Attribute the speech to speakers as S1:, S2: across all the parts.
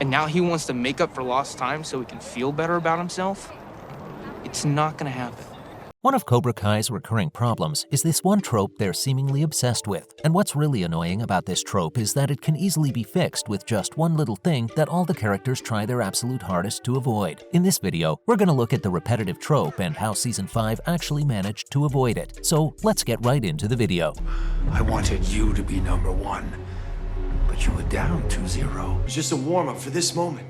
S1: and now he wants to make up for lost time so he can feel better about himself? It's not gonna happen.
S2: One of Cobra Kai's recurring problems is this one trope they're seemingly obsessed with. And what's really annoying about this trope is that it can easily be fixed with just one little thing that all the characters try their absolute hardest to avoid. In this video, we're gonna look at the repetitive trope and how Season 5 actually managed to avoid it. So let's get right into the video.
S3: I wanted you to be number one, but you were down 2-0.
S4: It's just a warm-up for this moment.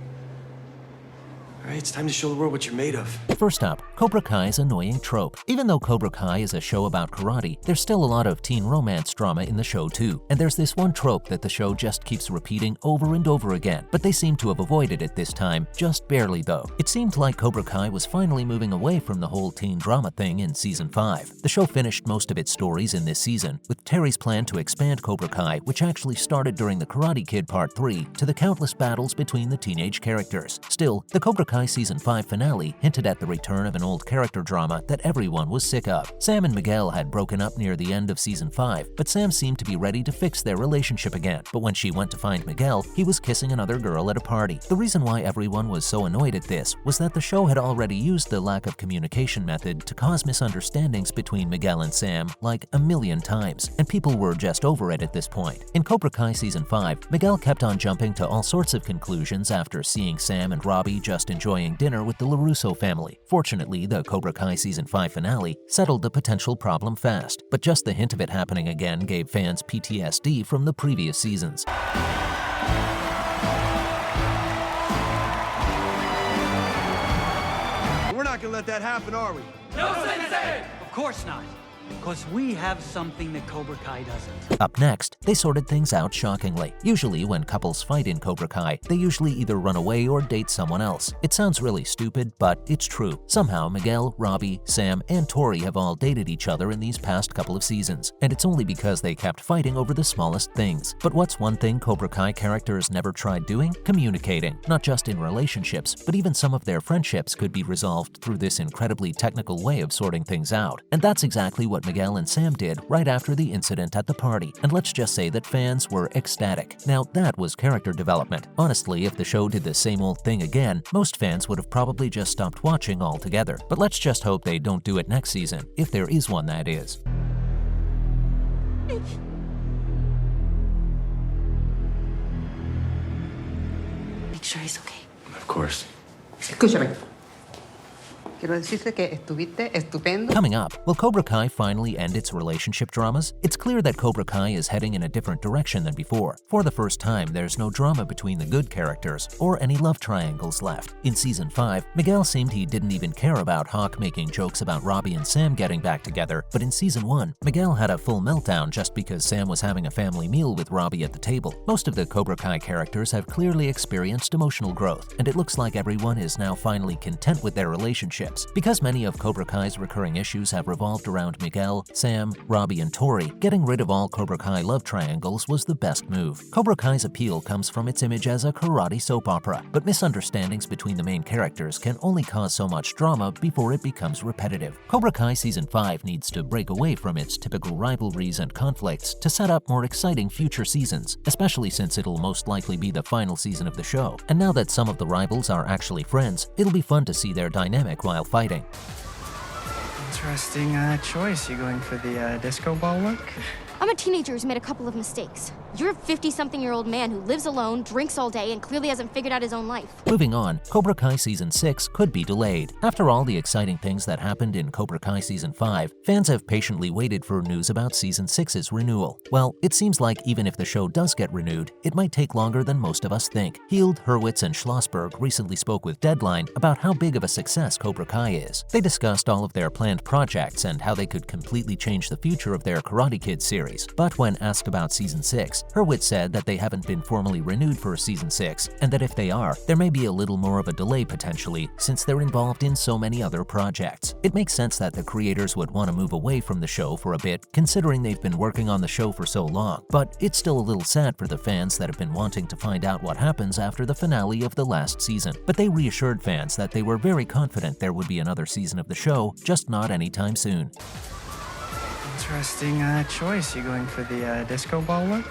S4: All right, it's time to show the world what you're made of.
S2: First up, Cobra Kai's annoying trope. Even though Cobra Kai is a show about karate, there's still a lot of teen romance drama in the show too. And there's this one trope that the show just keeps repeating over and over again, but they seem to have avoided it this time, just barely though. It seemed like Cobra Kai was finally moving away from the whole teen drama thing in Season 5. The show finished most of its stories in this season, with Terry's plan to expand Cobra Kai, which actually started during the Karate Kid Part 3, to the countless battles between the teenage characters. Still, the Cobra Kai Season 5 finale hinted at the return of an old character drama that everyone was sick of. Sam and Miguel had broken up near the end of Season 5, but Sam seemed to be ready to fix their relationship again. But when she went to find Miguel, he was kissing another girl at a party. The reason why everyone was so annoyed at this was that the show had already used the lack of communication method to cause misunderstandings between Miguel and Sam like a million times, and people were just over it at this point. In Cobra Kai Season 5, Miguel kept on jumping to all sorts of conclusions after seeing Sam and Robbie just enjoying dinner with the LaRusso family. Fortunately, the Cobra Kai Season 5 finale settled the potential problem fast, but just the hint of it happening again gave fans PTSD from the previous seasons.
S4: We're not gonna let that happen, are we?
S5: No, Sensei! Of course not. Because we have something that Cobra Kai doesn't.
S2: Up next, they sorted things out shockingly. Usually when couples fight in Cobra Kai, they usually either run away or date someone else. It sounds really stupid, but it's true. Somehow Miguel, Robbie, Sam, and Tori have all dated each other in these past couple of seasons, and it's only because they kept fighting over the smallest things. But what's one thing Cobra Kai characters never tried doing? Communicating. Not just in relationships, but even some of their friendships could be resolved through this incredibly technical way of sorting things out. And that's exactly what Miguel and Sam did right after the incident at the party, and let's just say that fans were ecstatic. Now that was character development. Honestly, if the show did the same old thing again, most fans would have probably just stopped watching altogether. But let's just hope they don't do it next season, if there is one, that is.
S6: Make sure he's okay.
S4: Of course.
S6: Escúchame. Quiero decirte que estuviste estupendo.
S2: Coming up, will Cobra Kai finally end its relationship dramas? It's clear that Cobra Kai is heading in a different direction than before. For the first time, there's no drama between the good characters or any love triangles left. In Season 5, Miguel seemed he didn't even care about Hawk making jokes about Robbie and Sam getting back together, but in Season 1, Miguel had a full meltdown just because Sam was having a family meal with Robbie at the table. Most of the Cobra Kai characters have clearly experienced emotional growth, and it looks like everyone is now finally content with their relationship. Because many of Cobra Kai's recurring issues have revolved around Miguel, Sam, Robbie, and Tori, getting rid of all Cobra Kai love triangles was the best move. Cobra Kai's appeal comes from its image as a karate soap opera, but misunderstandings between the main characters can only cause so much drama before it becomes repetitive. Cobra Kai Season 5 needs to break away from its typical rivalries and conflicts to set up more exciting future seasons, especially since it'll most likely be the final season of the show. And now that some of the rivals are actually friends, it'll be fun to see their dynamic while fighting.
S7: Interesting choice. You going for the disco ball look?
S8: I'm a teenager who's made a couple of mistakes. You're a 50-something-year-old man who lives alone, drinks all day, and clearly hasn't figured out his own life.
S2: Moving on, Cobra Kai Season 6 could be delayed. After all the exciting things that happened in Cobra Kai Season 5, fans have patiently waited for news about Season 6's renewal. Well, it seems like even if the show does get renewed, it might take longer than most of us think. Heald, Hurwitz, and Schlossberg recently spoke with Deadline about how big of a success Cobra Kai is. They discussed all of their planned projects and how they could completely change the future of their Karate Kid series. But when asked about Season 6, Hurwitz said that they haven't been formally renewed for Season 6, and that if they are, there may be a little more of a delay potentially, since they're involved in so many other projects. It makes sense that the creators would want to move away from the show for a bit, considering they've been working on the show for so long, but it's still a little sad for the fans that have been wanting to find out what happens after the finale of the last season. But they reassured fans that they were very confident there would be another season of the show, just not anytime soon.
S7: Interesting choice. You going for the disco ball look?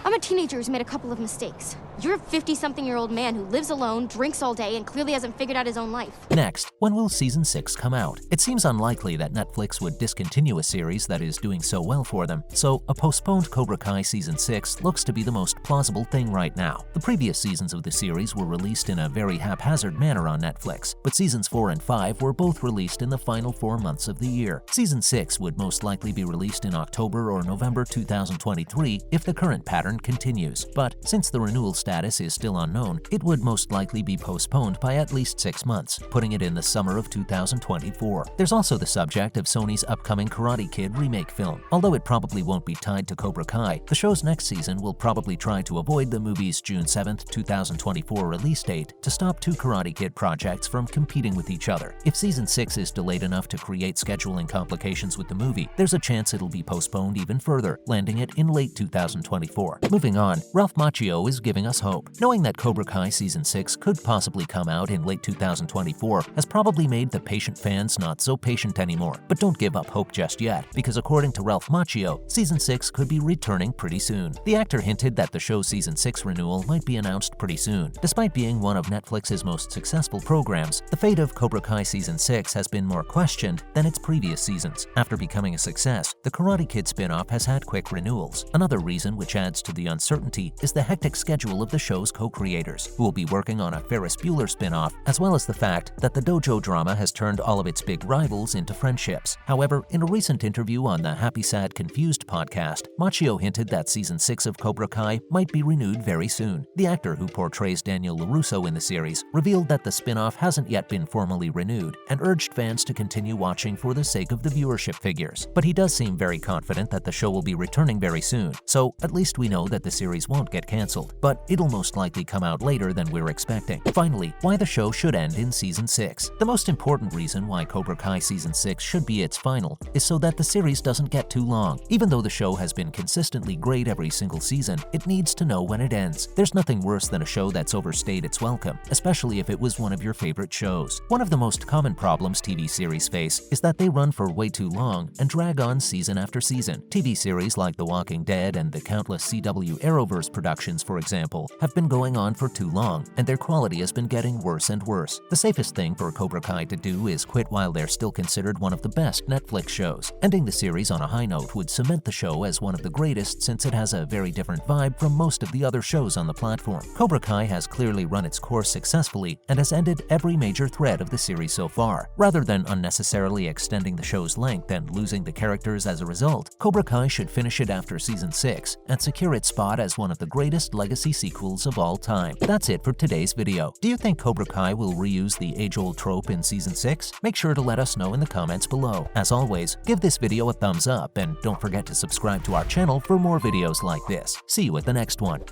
S8: I'm a teenager who's made a couple of mistakes. You're a 50-something-year-old man who lives alone, drinks all day, and clearly hasn't figured out his own life.
S2: Next, when will Season 6 come out? It seems unlikely that Netflix would discontinue a series that is doing so well for them, so a postponed Cobra Kai Season 6 looks to be the most plausible thing right now. The previous seasons of the series were released in a very haphazard manner on Netflix, but Seasons 4 and 5 were both released in the final 4 months of the year. Season 6 would most likely be released in October or November 2023 if the current pattern continues, but since the renewal status is still unknown, it would most likely be postponed by at least 6 months, putting it in the summer of 2024. There's also the subject of Sony's upcoming Karate Kid remake film. Although it probably won't be tied to Cobra Kai, the show's next season will probably try to avoid the movie's June 7, 2024 release date to stop two Karate Kid projects from competing with each other. If Season 6 is delayed enough to create scheduling complications with the movie, there's a chance it'll be postponed even further, landing it in late 2024. Moving on, Ralph Macchio is giving us hope. Knowing that Cobra Kai Season 6 could possibly come out in late 2024 has probably made the patient fans not so patient anymore. But don't give up hope just yet, because according to Ralph Macchio, Season 6 could be returning pretty soon. The actor hinted that the show's Season 6 renewal might be announced pretty soon. Despite being one of Netflix's most successful programs, the fate of Cobra Kai Season 6 has been more questioned than its previous seasons. After becoming a success, the Karate Kid spin-off has had quick renewals. Another reason which adds to the uncertainty is the hectic schedule of the show's co-creators, who will be working on a Ferris Bueller spin-off, as well as the fact that the dojo drama has turned all of its big rivals into friendships. However, in a recent interview on the Happy Sad Confused podcast, Macchio hinted that Season 6 of Cobra Kai might be renewed very soon. The actor who portrays Daniel LaRusso in the series revealed that the spin-off hasn't yet been formally renewed and urged fans to continue watching for the sake of the viewership figures. But he does seem very confident that the show will be returning very soon, so at least we know that the series won't get cancelled, but it'll most likely come out later than we're expecting. Finally, why the show should end in Season 6. The most important reason why Cobra Kai Season 6 should be its final is so that the series doesn't get too long. Even though the show has been consistently great every single season, it needs to know when it ends. There's nothing worse than a show that's overstayed its welcome, especially if it was one of your favorite shows. One of the most common problems TV series face is that they run for way too long and drag on season after season. TV series like The Walking Dead and the countless CW Arrowverse productions, for example, have been going on for too long, and their quality has been getting worse and worse. The safest thing for Cobra Kai to do is quit while they're still considered one of the best Netflix shows. Ending the series on a high note would cement the show as one of the greatest, since it has a very different vibe from most of the other shows on the platform. Cobra Kai has clearly run its course successfully and has ended every major thread of the series so far. Rather than unnecessarily extending the show's length and losing the characters as a result, Cobra Kai should finish it after Season 6 and secure its spot as one of the greatest legacy sequels of all time. That's it for today's video. Do you think Cobra Kai will reuse the age-old trope in Season 6? Make sure to let us know in the comments below. As always, give this video a thumbs up and don't forget to subscribe to our channel for more videos like this. See you at the next one.